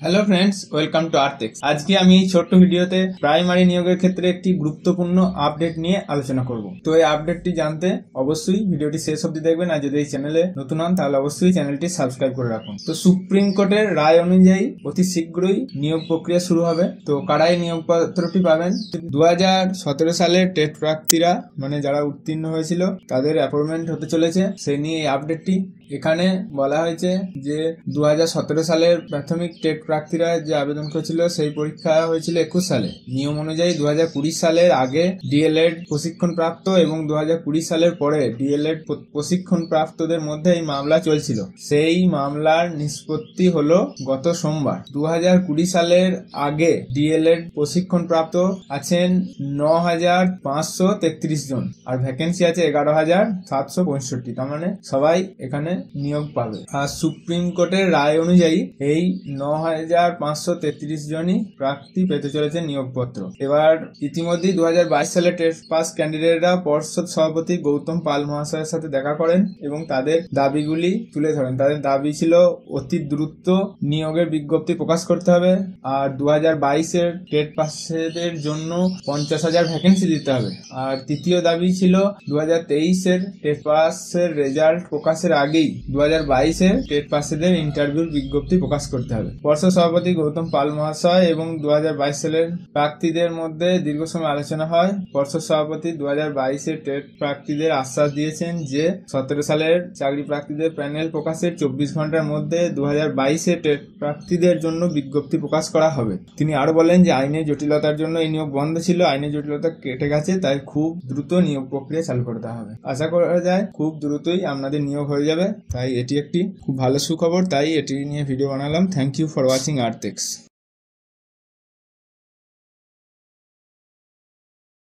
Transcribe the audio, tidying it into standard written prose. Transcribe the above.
Hello friends, welcome to আর্থেক্স। আজকে আমি এই ছোট্ট ভিডিওতে প্রাইমারি নিয়োগের ক্ষেত্রে একটি গুরুত্বপূর্ণ আপডেট নিয়ে আলোচনা করব। তো এই আপডেটটি জানতে অবশ্যই ভিডিওটি শেষ অবধি দেখবেন, আর যদি এই চ্যানেলে নতুন হন তাহলে অবশ্যই চ্যানেলটি সাবস্ক্রাইব করে রাখুন। তো সুপ্রিম কোর্টের রায় অনুযায়ী অতি শীঘ্রই নিয়োগ প্রক্রিয়া শুরু হবে। তো কারাই নিয়োগপত্রটি পাবেন? 2017 সালের টেট প্রার্থীরা, মানে যারা উত্তীর্ণ হয়েছিল, তাদের অ্যাপয়েন্টমেন্ট হতে চলেছে। সেই নিয়ে এই আপডেটটি। এখানে বলা হয়েছে যে 2017 সালের প্রাথমিক টেট প্রার্থীরা যে আবেদন করেছিল সেই পরীক্ষা হয়েছিল 21 সালে। নিয়ম অনুযায়ী 2020 সালের আগে ডিএলএড প্রশিক্ষণ প্রাপ্ত এবং 2020 সালের পরে ডিএলএড প্রশিক্ষণ প্রাপ্তদের মধ্যে এই মামলা চলছিল। সেই মামলার নিষ্পত্তি হলো গত সোমবার। 2020 সালের আগে ডিএলএড প্রশিক্ষণ প্রাপ্ত আছেন 9,533 জন, আর ভ্যাকেন্সি আছে 11,765। তার মানে সবাই এখানে নিয়োগ পাবে। আর সুপ্রিম কোর্টের রায় অনুযায়ী এই 9,533 জনই প্রার্থী পেতে চলেছে নিয়োগপত্র। এবার ইতিমধ্যেই 2022 সালে টেস্ট পাস ক্যান্ডিডেটরা পর্ষদ সভাপতি গৌতম পাল মহাশয়ের সাথে দেখা করেন এবং তাদের দাবিগুলি তুলে ধরেন। তাদের দাবি ছিল অতি দ্রুত নিয়োগের বিজ্ঞপ্তি প্রকাশ করতে হবে, আর 2022-এর টেট পাসের জন্য 50,000 ভ্যাকেন্সি দিতে হবে। আর তৃতীয় দাবি ছিল 2023-এর টেট পাসের রেজাল্ট প্রকাশের আগেই 2022-এর টেট পাসেদের ইন্টারভিউর বিজ্ঞপ্তি প্রকাশ করতে হবে। পর্ষদ সভাপতি গৌতম পাল মহাশয় এবং 2022 সালের প্রার্থীদের মধ্যে দীর্ঘ সময় আলোচনা হয়। পর্ষদ সভাপতি 2022-এর টেট প্রার্থীদের আশ্বাস দিয়েছেন যে 17 সালের চাকরি প্রার্থীদের প্যানেল প্রকাশের 24 ঘন্টার মধ্যে 2022-এর টেট প্রার্থীদের জন্য বিজ্ঞপ্তি প্রকাশ করা হবে। তিনি আরো বলেন যে আইনের জটিলতার জন্য এই নিয়োগ বন্ধ ছিল, আইনের জটিলতা কেটে গেছে, তাই খুব দ্রুত নিয়োগ প্রক্রিয়া চালু করতে হবে। আশা করা যায় খুব দ্রুতই আপনাদের নিয়োগ হয়ে যাবে। তাই এটি একটি খুব ভালো সুখবর, তাই এটি নিয়ে ভিডিও বানালাম। Thank you for watching আর্থেক্স।